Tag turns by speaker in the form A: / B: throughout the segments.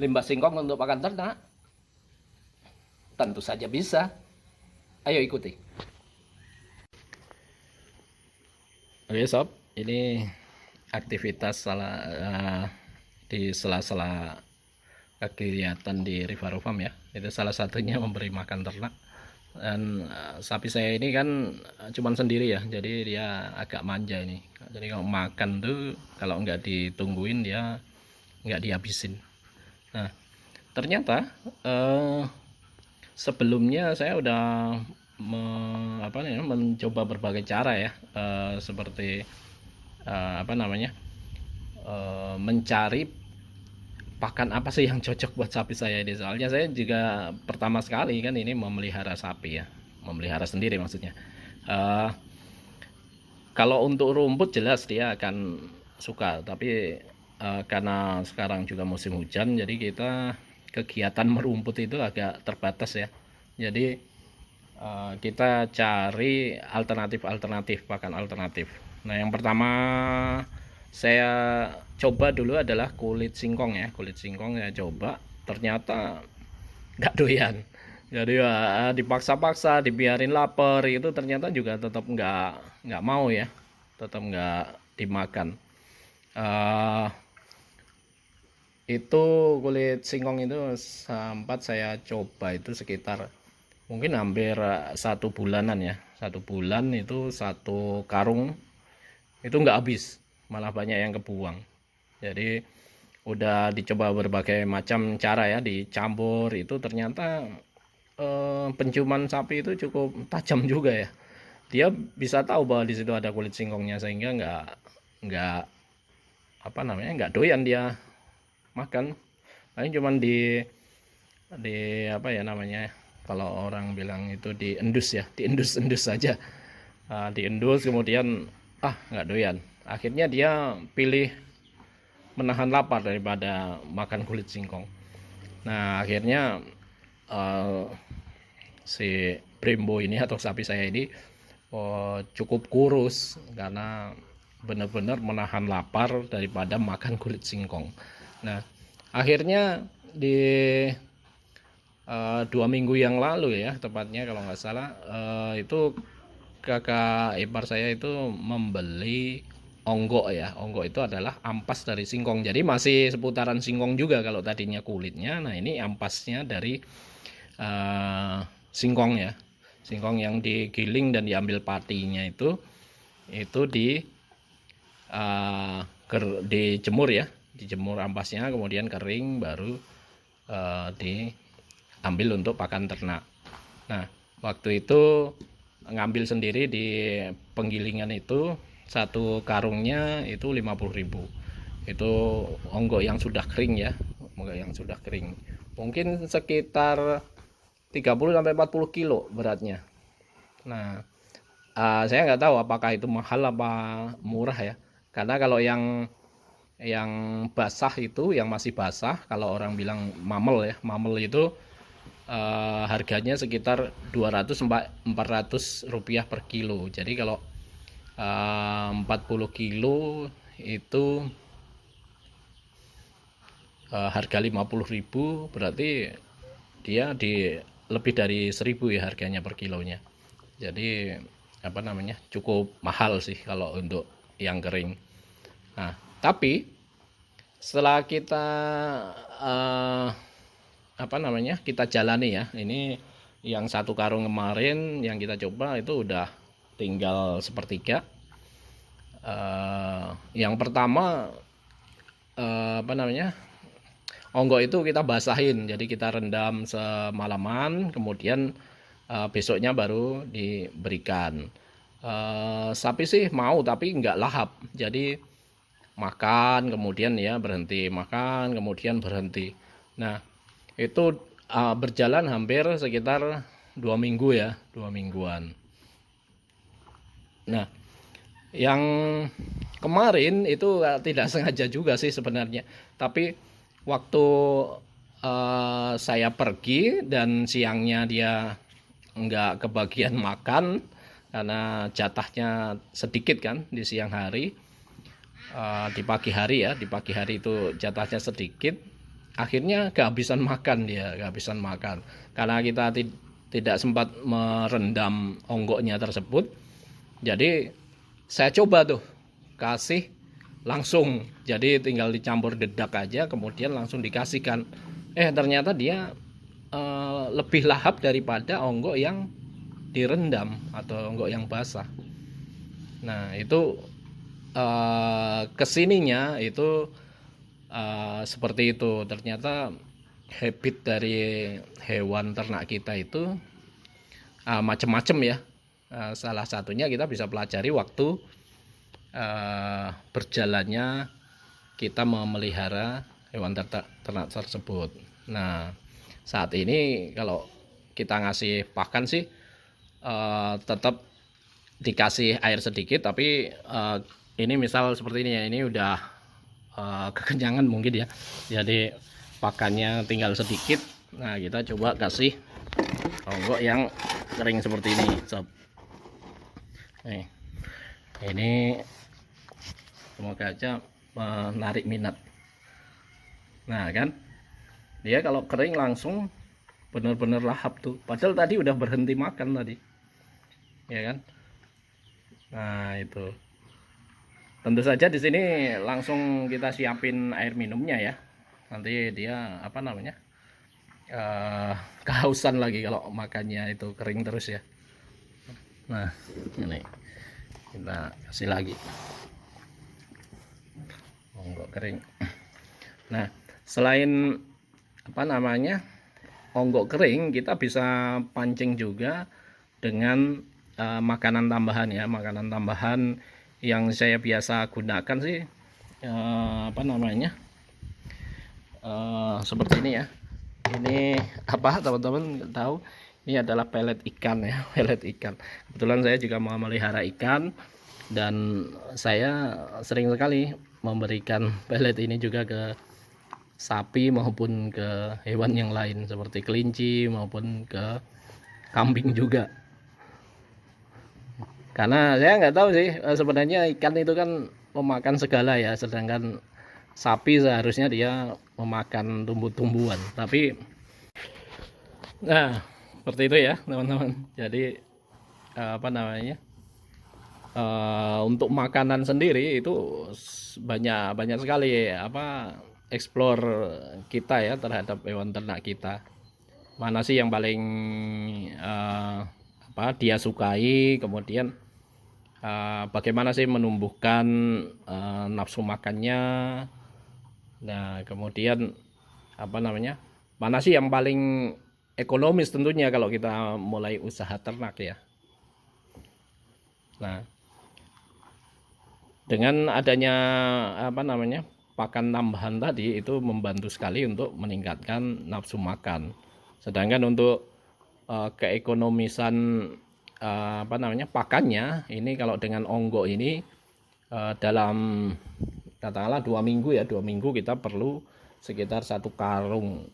A: limbah singkong untuk pakan ternak? Tentu saja bisa. Ayo ikuti. Oke sob, ini aktivitas di sela-sela kegiatan di River Farm ya. Itu salah satunya memberi makan ternak. Dan sapi saya ini kan cuman sendiri ya, jadi dia agak manja ini. Jadi kalau makan tuh kalau nggak ditungguin dia nggak dihabisin. Nah ternyata sebelumnya saya udah mencoba berbagai cara ya, seperti mencari pakan apa sih yang cocok buat sapi saya ini. Soalnya saya juga pertama sekali kan ini memelihara sapi ya, memelihara sendiri maksudnya. Kalau untuk rumput jelas dia akan suka, tapi karena sekarang juga musim hujan, jadi kita kegiatan merumput itu agak terbatas ya. Jadi kita cari alternatif pakan alternatif. Nah yang pertama saya coba dulu adalah kulit singkong ya. Kulit singkong saya coba, ternyata nggak doyan. Jadi ya dipaksa-paksa dibiarin lapar itu ternyata juga tetap nggak mau ya, tetap nggak dimakan. Itu kulit singkong itu sempat saya coba itu sekitar mungkin hampir 1 bulanan ya. 1 bulan itu 1 karung itu nggak habis, malah banyak yang kebuang. Jadi udah dicoba berbagai macam cara ya, dicampur itu ternyata penciuman sapi itu cukup tajam juga ya. Dia bisa tahu bahwa di situ ada kulit singkongnya, sehingga nggak nggak doyan dia makan. Paling cuman di apa ya namanya, kalau orang bilang itu diendus ya, diendus saja. Diendus kemudian nggak doyan. Akhirnya dia pilih menahan lapar daripada makan kulit singkong. Nah akhirnya si Brembo ini atau sapi saya ini cukup kurus karena benar-benar menahan lapar daripada makan kulit singkong. Nah akhirnya di 2 minggu yang lalu ya, tepatnya kalau nggak salah, itu kakak ipar saya itu membeli onggok ya. Onggok itu adalah ampas dari singkong, jadi masih seputaran singkong juga kalau tadinya kulitnya. Nah ini ampasnya dari singkong ya, singkong yang digiling dan diambil patinya itu dijemur ya, dijemur ampasnya kemudian kering, baru diambil untuk pakan ternak. Nah waktu itu ngambil sendiri di penggilingan itu 1 karungnya itu 50.000. Itu onggok yang sudah kering ya, onggok yang sudah kering, mungkin sekitar 30-40 kilo beratnya. Nah saya nggak tahu apakah itu mahal apa murah ya, karena kalau yang basah itu, yang masih basah, kalau orang bilang mamel ya, mamel itu harganya sekitar 200-400 rupiah per kilo. Jadi kalau 40 kilo itu harga 50.000, berarti dia di lebih dari 1.000 ya harganya per kilonya. Jadi cukup mahal sih kalau untuk yang kering. Nah tapi setelah kita kita jalani ya, ini yang 1 karung kemarin yang kita coba itu udah tinggal sepertiga. Yang pertama onggok itu kita basahin, jadi kita rendam semalaman, kemudian besoknya baru diberikan. Sapi sih mau tapi nggak lahap, jadi makan kemudian ya berhenti, makan kemudian berhenti. Nah itu berjalan hampir sekitar 2 minggu ya, 2 mingguan. Nah yang kemarin itu tidak sengaja juga sih sebenarnya, tapi waktu saya pergi dan siangnya dia nggak kebagian makan karena jatahnya sedikit kan di siang hari. Di pagi hari ya, di pagi hari itu jatahnya sedikit. akhirnya kehabisan makan, dia kehabisan makan karena kita tidak sempat merendam onggoknya tersebut. Jadi saya coba tuh kasih langsung, jadi tinggal dicampur dedak aja kemudian langsung dikasihkan. Ternyata dia lebih lahap daripada onggok yang direndam atau onggok yang basah. Nah itu kesininya itu seperti itu. Ternyata habit dari hewan ternak kita itu macam-macam ya. Salah satunya kita bisa pelajari waktu berjalannya kita memelihara hewan ternak tersebut. Nah saat ini kalau kita ngasih pakan sih tetap dikasih air sedikit, tapi ini misal seperti ini ya, ini udah kekenyangan mungkin ya, jadi pakannya tinggal sedikit. Nah kita coba kasih onggok yang kering seperti ini sob. Nih, ini semoga aja menarik minat. Nah kan dia kalau kering langsung bener-bener lahap tuh, padahal tadi udah berhenti makan tadi ya kan. Nah itu tentu saja di sini langsung kita siapin air minumnya ya, nanti dia apa namanya kehausan lagi kalau makannya itu kering terus ya. Nah ini kita kasih lagi onggok kering. Nah selain apa namanya onggok kering, kita bisa pancing juga dengan makanan tambahan ya. Makanan tambahan yang saya biasa gunakan sih apa namanya seperti ini ya. Ini apa teman-teman tahu? Ini adalah pelet ikan ya, pelet ikan. Kebetulan saya juga memelihara ikan dan saya sering sekali memberikan pelet ini juga ke sapi maupun ke hewan yang lain seperti kelinci maupun ke kambing juga. Karena saya nggak tahu sih, sebenarnya ikan itu kan memakan segala ya, sedangkan sapi seharusnya dia memakan tumbuh-tumbuhan. Tapi nah seperti itu ya teman-teman. Jadi apa namanya untuk makanan sendiri itu banyak sekali apa explore kita ya terhadap hewan ternak kita. Mana sih yang paling apa dia sukai, kemudian bagaimana sih menumbuhkan nafsu makannya. Nah kemudian apa namanya mana sih yang paling ekonomis tentunya kalau kita mulai usaha ternak ya. Nah dengan adanya apa namanya pakan tambahan tadi itu membantu sekali untuk meningkatkan nafsu makan. Sedangkan untuk keekonomisan apa namanya pakannya ini, kalau dengan onggok ini dalam katakanlah 2 minggu ya, 2 minggu kita perlu sekitar 1 karung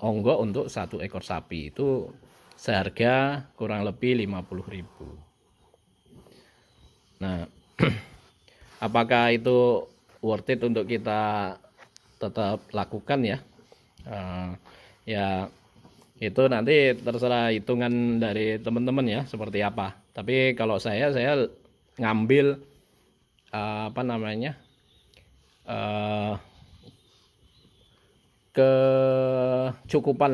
A: onggok untuk 1 ekor sapi, itu seharga kurang lebih 50.000. Nah apakah itu worth it untuk kita tetap lakukan ya? Ya itu nanti terserah hitungan dari teman-teman ya seperti apa. Tapi kalau saya ngambil apa namanya kecukupan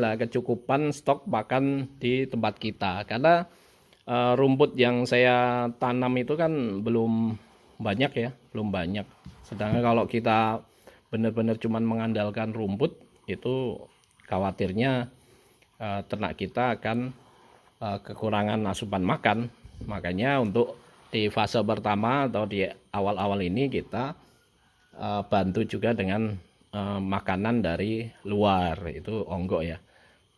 A: stok pakan di tempat kita, karena rumput yang saya tanam itu kan belum banyak ya, belum banyak. Sedangkan kalau kita benar-benar cuman mengandalkan rumput, itu khawatirnya ternak kita akan kekurangan asupan makan. Makanya untuk di fase pertama atau di awal-awal ini kita bantu juga dengan makanan dari luar, itu onggok ya.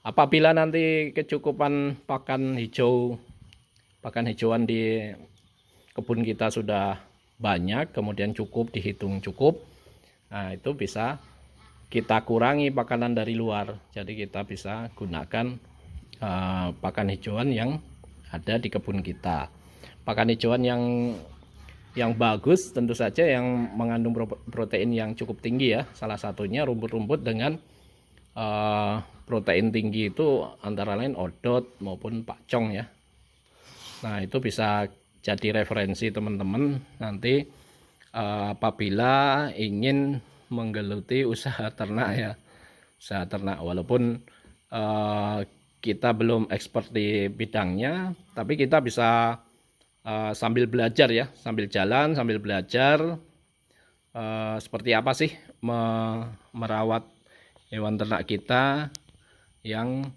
A: Apabila nanti kecukupan pakan hijauan di kebun kita sudah banyak, kemudian cukup, dihitung cukup, nah itu bisa kita kurangi pakanan dari luar. Jadi kita bisa gunakan pakan hijauan yang ada di kebun kita. Pakan hijauan yang bagus tentu saja yang mengandung protein yang cukup tinggi ya. Salah satunya rumput-rumput dengan protein tinggi itu antara lain odot maupun pakcong ya. Nah, itu bisa jadi referensi teman-teman nanti apabila ingin menggeluti usaha ternak ya. Usaha ternak walaupun kita belum expert di bidangnya, tapi kita bisa sambil belajar ya, sambil jalan, sambil belajar seperti apa sih merawat hewan ternak kita, yang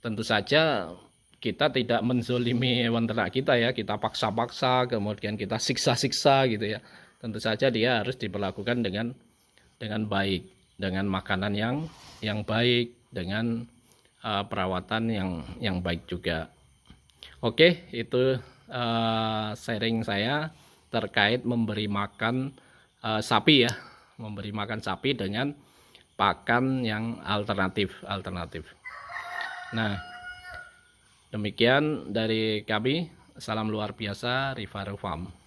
A: tentu saja kita tidak menzolimi hewan ternak kita ya, kita paksa-paksa, kemudian kita siksa-siksa gitu ya. Tentu saja dia harus diperlakukan dengan baik, dengan makanan yang baik, dengan perawatan yang baik juga. Oke, itu sharing saya terkait memberi makan sapi ya, memberi makan sapi dengan pakan yang alternatif. Nah, demikian dari kami. Salam luar biasa, Rivaru Farm.